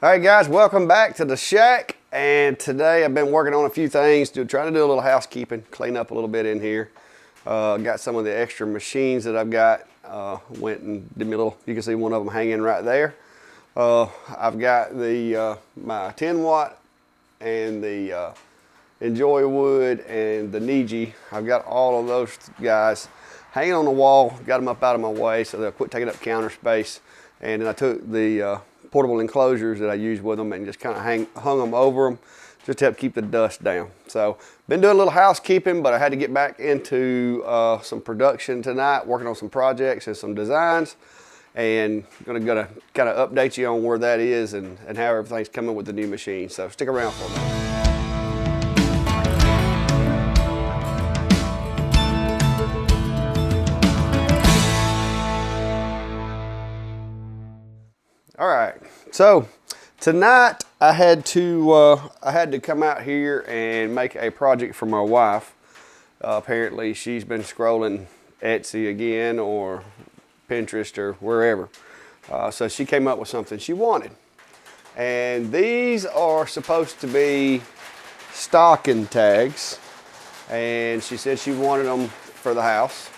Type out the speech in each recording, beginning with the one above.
All right, guys, welcome back to the shack. And today I've been working on a few things, trying to do a little housekeeping, clean up a little bit in here. Got some of the extra machines that I've got. Went and did me a little, you can see one of them hanging right there. I've got the my 10 watt and the Enjoy Wood and the Niji. I've got all of those guys hanging on the wall, got them up out of my way so they'll quit taking up counter space. And then I took the portable enclosures that I use with them and just kind of hung them over them just to help keep the dust down. So been doing a little housekeeping, but I had to get back into some production tonight, working on some projects and some designs, and gonna kind of update you on where that is and how everything's coming with the new machine. So stick around for a minute. All right, so tonight I had to come out here and make a project for my wife. Apparently she's been scrolling Etsy again or Pinterest or wherever. So she came up with something she wanted. And these are supposed to be stocking tags. And she said she wanted them for the house.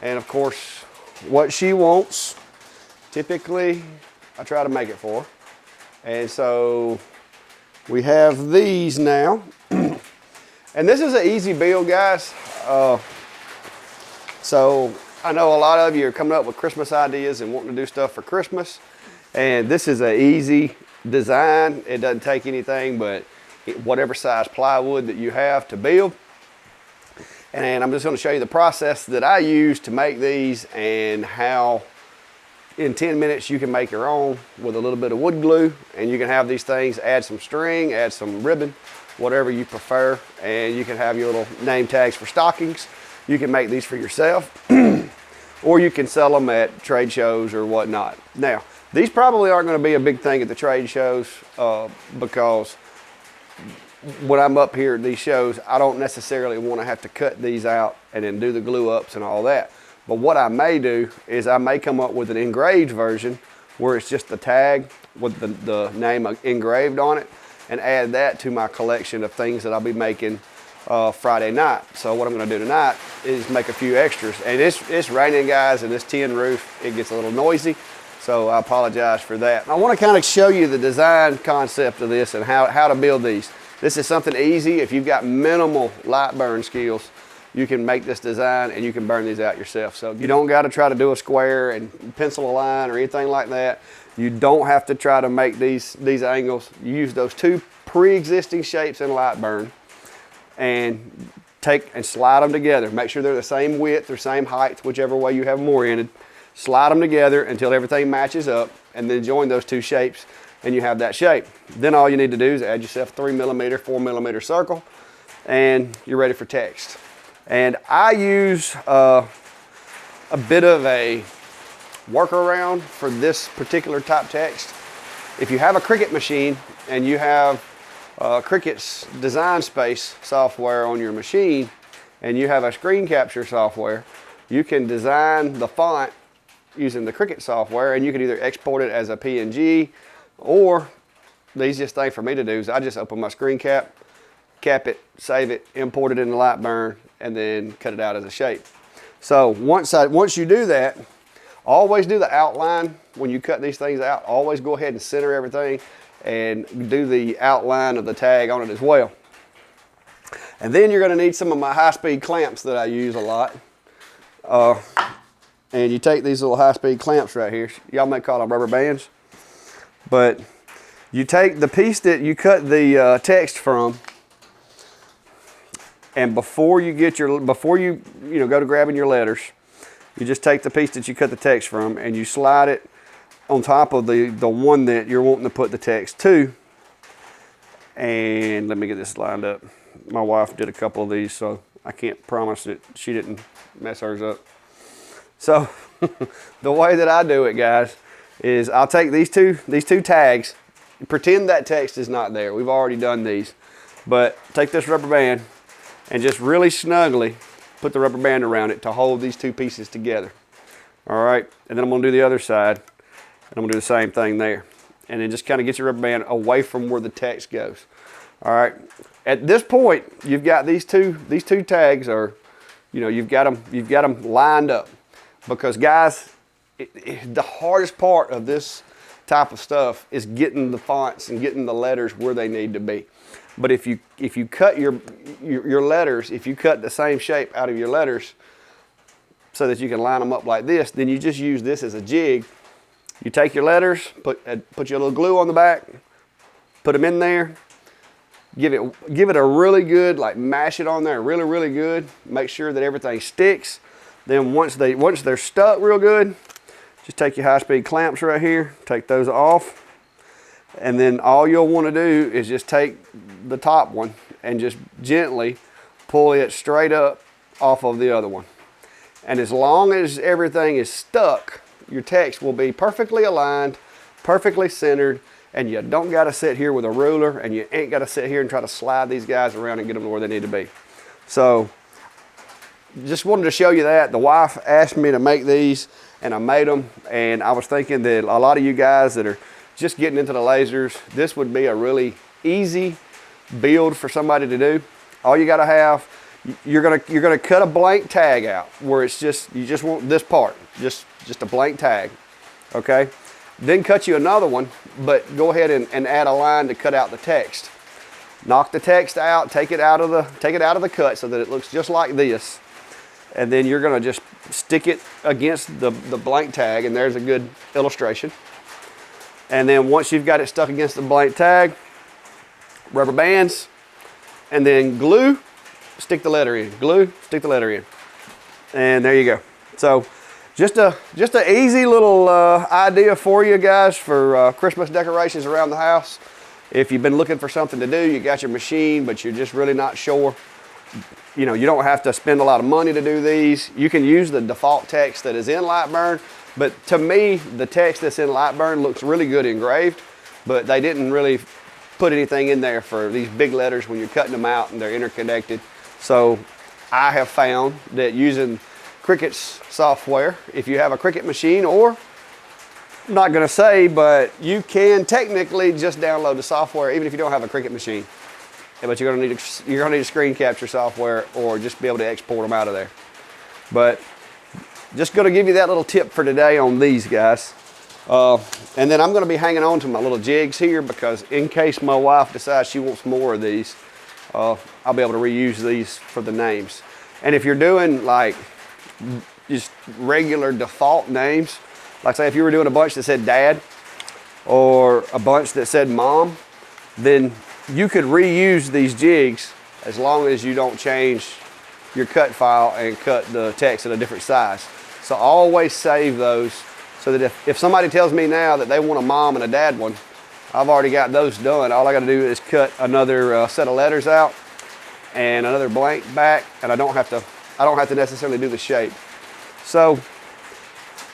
And of course, what she wants, typically, I try to make it for her. And so we have these now. And this is an easy build, guys. So I know a lot of you are coming up with Christmas ideas and wanting to do stuff for Christmas. And this is an easy design. It doesn't take anything but whatever size plywood that you have to build. And I'm just going to show you the process that I use to make these and how in 10 minutes you can make your own with a little bit of wood glue, and you can have these things, add some string, add some ribbon, whatever you prefer, and you can have your little name tags for stockings. You can make these for yourself or you can sell them at trade shows or whatnot. Now, these probably aren't going to be a big thing at the trade shows because when I'm up here at these shows, I don't necessarily want to have to cut these out and then do the glue ups and all that. But what I may do is I may come up with an engraved version where it's just the tag with the name engraved on it and add that to my collection of things that I'll be making Friday night. So what I'm going to do tonight is make a few extras. And it's raining, guys, and this tin roof, it gets a little noisy. So I apologize for that. I want to kind of show you the design concept of this and how to build these. This is something easy. If you've got minimal light burn skills, you can make this design and you can burn these out yourself. So you don't got to try to do a square and pencil a line or anything like that. You don't have to try to make these angles. You use those two pre-existing shapes in light burn and take and slide them together. Make sure they're the same width or same height, whichever way you have them oriented. Slide them together until everything matches up, and then join those two shapes and you have that shape. Then all you need to do is add yourself a 3mm, 4mm circle and you're ready for text. And I use a bit of a workaround for this particular type text. If you have a Cricut machine and you have Cricut's Design Space software on your machine and you have a screen capture software, you can design the font using the Cricut software, and you can either export it as a PNG, or the easiest thing for me to do is I just open my screen cap it, save it, import it in the light burn, and then cut it out as a shape. So once you do that, always do the outline when you cut these things out. Always go ahead and center everything and do the outline of the tag on it as well. And then you're going to need some of my high-speed clamps that I use a lot. And you take these little high-speed clamps right here. Y'all may call them rubber bands, but you take the piece that you cut the text from, and before you go to grabbing your letters, you just take the piece that you cut the text from and you slide it on top of the one that you're wanting to put the text to. And let me get this lined up. My wife did a couple of these, so I can't promise that she didn't mess hers up. So the way that I do it, guys, is I'll take these two tags, pretend that text is not there. We've already done these, but take this rubber band and just really snugly put the rubber band around it to hold these two pieces together. All right, and then I'm gonna do the other side, and I'm gonna do the same thing there. and then just kind of get your rubber band away from where the text goes. All right. At this point, you've got these two tags are, you know, you've got them lined up, because guys, the hardest part of this type of stuff is getting the fonts and getting the letters where they need to be. But if you cut your letters, if you cut the same shape out of your letters so that you can line them up like this, then you just use this as a jig. You take your letters, put your little glue on the back, put them in there, give it a really good, like mash it on there really, really good. Make sure that everything sticks. Then once they're stuck real good, just take your high-speed clamps right here, take those off. And then all you'll want to do is just take the top one and just gently pull it straight up off of the other one. And as long as everything is stuck, your text will be perfectly aligned, perfectly centered, and you don't got to sit here with a ruler, and you ain't got to sit here and try to slide these guys around and get them to where they need to be. So just wanted to show you that. The wife asked me to make these, and I made them, and I was thinking that a lot of you guys that are just getting into the lasers, this would be a really easy build for somebody to do. All you got to have, you're gonna cut a blank tag out where it's just, you just want this part, just a blank tag, okay? Then cut you another one, but go ahead and add a line to cut out the text. Knock the text out, take it out of the cut so that it looks just like this. And then you're gonna just stick it against the blank tag, and there's a good illustration. And then once you've got it stuck against the blank tag, rubber bands, and then glue, stick the letter in. Glue, stick the letter in. And there you go. So just an easy little idea for you guys for Christmas decorations around the house. If you've been looking for something to do, you got your machine, but you're just really not sure. You know, you don't have to spend a lot of money to do these. You can use the default text that is in Lightburn, but to me, the text that's in Lightburn looks really good engraved, but they didn't really put anything in there for these big letters when you're cutting them out and they're interconnected. So I have found that using Cricut's software, if you have a Cricut machine, or I'm not gonna say, but you can technically just download the software even if you don't have a Cricut machine. But you're gonna need a screen capture software, or just be able to export them out of there. But just gonna give you that little tip for today on these guys. And then I'm gonna be hanging on to my little jigs here, because in case my wife decides she wants more of these, I'll be able to reuse these for the names. And if you're doing like just regular default names, like say if you were doing a bunch that said dad, or a bunch that said mom, then you could reuse these jigs as long as you don't change your cut file and cut the text at a different size. So always save those, so that if somebody tells me now that they want a mom and a dad one, I've already got those done. All I got to do is cut another set of letters out and another blank back, and I don't have to necessarily do the shape. So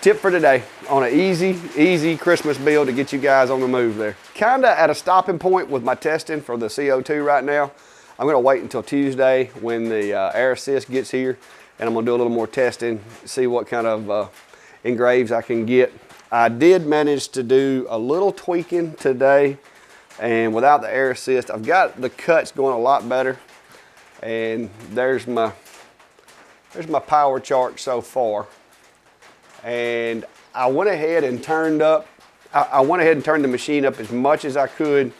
tip for today on an easy Christmas build to get you guys on the move there. Kinda at a stopping point with my testing for the CO2 right now. I'm gonna wait until Tuesday when the air assist gets here, and I'm gonna do a little more testing, see what kind of engraves I can get. I did manage to do a little tweaking today, and without the air assist, I've got the cuts going a lot better. And there's my power chart so far. And I went ahead and turned the machine up as much as I could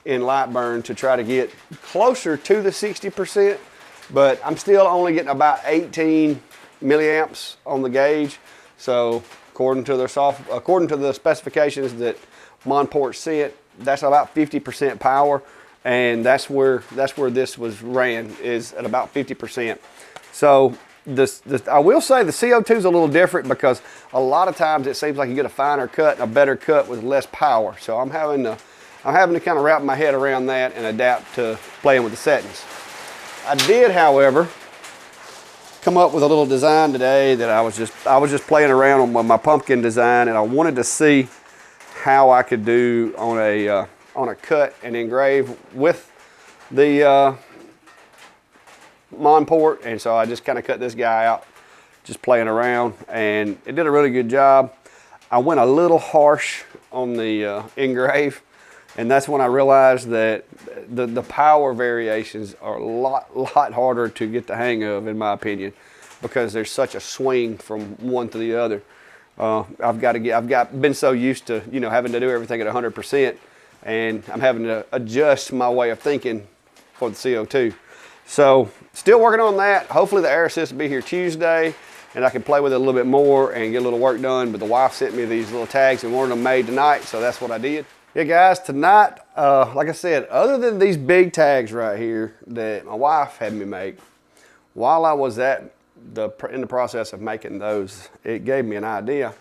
in Lightburn to try to get closer to the 60%, but I'm still only getting about 18 milliamps on the gauge. So according to the specifications that Monport sent, that's about 50% power, and that's where this was ran, is at about 50%. So I will say the CO2 is a little different, because a lot of times it seems like you get a finer cut and a better cut with less power. So I'm having to kind of wrap my head around that and adapt to playing with the settings. I did, however, come up with a little design today that I was just playing around on my pumpkin design, and I wanted to see how I could do on a cut and engrave with the Monport. And so I just kind of cut this guy out, just playing around, and it did a really good job. I went a little harsh on the engrave. And that's when I realized that the power variations are a lot harder to get the hang of, in my opinion, because there's such a swing from one to the other. I've been so used to, you know, having to do everything at 100%, and I'm having to adjust my way of thinking for the CO2. So still working on that. Hopefully the air assist will be here Tuesday, and I can play with it a little bit more and get a little work done. But the wife sent me these little tags and wanted them made tonight, so that's what I did. Yeah, guys, tonight, like I said, other than these big tags right here that my wife had me make, while I was in the process of making those, it gave me an idea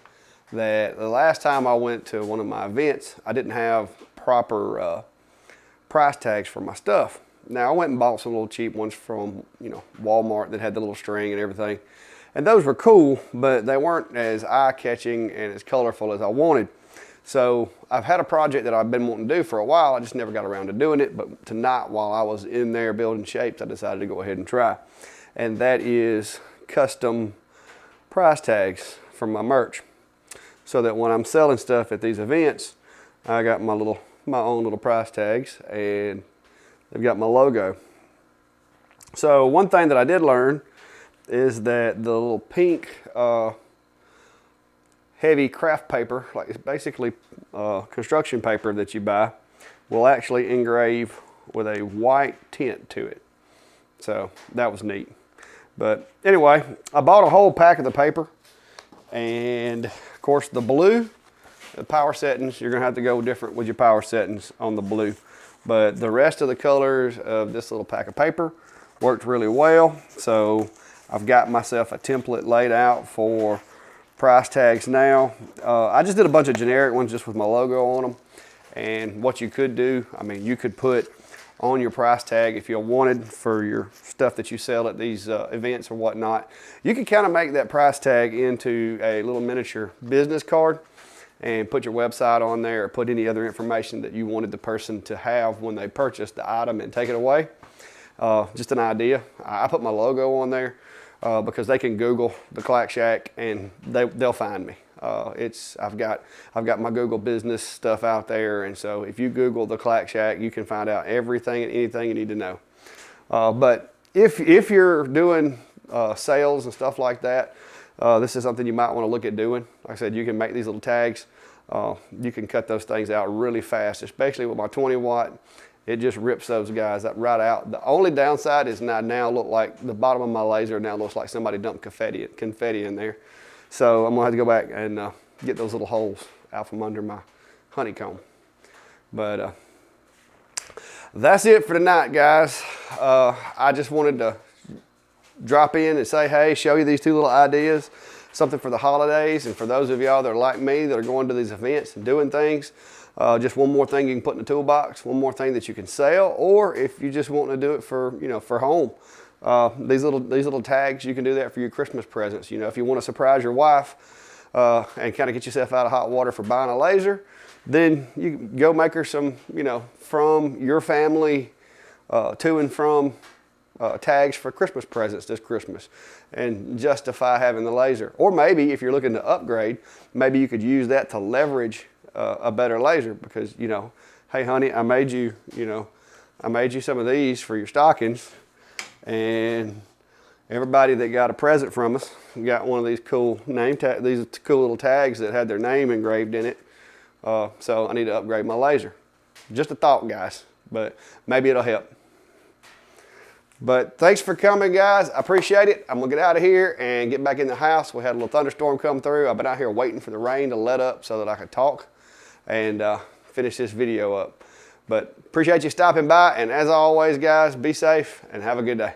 that the last time I went to one of my events, I didn't have proper price tags for my stuff. Now, I went and bought some little cheap ones from, you know, Walmart that had the little string and everything. And those were cool, but they weren't as eye-catching and as colorful as I wanted. So I've had a project that I've been wanting to do for a while. I just never got around to doing it. But tonight, while I was in there building shapes, I decided to go ahead and try. And that is custom price tags for my merch. So that when I'm selling stuff at these events, I got my own little price tags, and they've got my logo. So one thing that I did learn is that the little pink heavy craft paper, like it's basically construction paper that you buy, will actually engrave with a white tint to it. So that was neat. But anyway, I bought a whole pack of the paper, and of course the blue, the power settings, you're gonna have to go different with your power settings on the blue. But the rest of the colors of this little pack of paper worked really well. So I've got myself a template laid out for price tags now. I just did a bunch of generic ones just with my logo on them. And what you could do, I mean, you could put on your price tag if you wanted for your stuff that you sell at these events or whatnot. You could kind of make that price tag into a little miniature business card and put your website on there, or put any other information that you wanted the person to have when they purchase the item and take it away. Just an idea. I put my logo on there because they can Google the Clack Shack and they'll find me. I've got my Google business stuff out there, and so if you Google the Clack Shack, you can find out everything and anything you need to know. But if you're doing sales and stuff like that, this is something you might want to look at doing. Like I said, you can make these little tags. You can cut those things out really fast, especially with my 20 watt. It just rips those guys right out. The only downside is now look like the bottom of my laser now looks like somebody dumped confetti in there. So I'm gonna have to go back and get those little holes out from under my honeycomb. But that's it for tonight, guys. I just wanted to drop in and say, hey, show you these two little ideas, something for the holidays, and for those of y'all that are like me that are going to these events and doing things. Just one more thing you can put in the toolbox, one more thing that you can sell, or if you just want to do it for, you know, for home. These little tags, you can do that for your Christmas presents. You know, if you want to surprise your wife and kind of get yourself out of hot water for buying a laser, then you can go make her some, you know, from your family to and from tags for Christmas presents this Christmas, and justify having the laser. Or maybe if you're looking to upgrade, maybe you could use that to leverage a better laser, because, you know, hey honey, I made you some of these for your stockings, and everybody that got a present from us got one of these cool these cool little tags that had their name engraved in it. So I need to upgrade my laser. Just a thought, guys, but maybe it'll help. But thanks for coming, guys. I appreciate it. I'm gonna get out of here and get back in the house. We had a little thunderstorm come through. I've been out here waiting for the rain to let up so that I could talk and finish this video up. But appreciate you stopping by, and as always, guys, be safe and have a good day.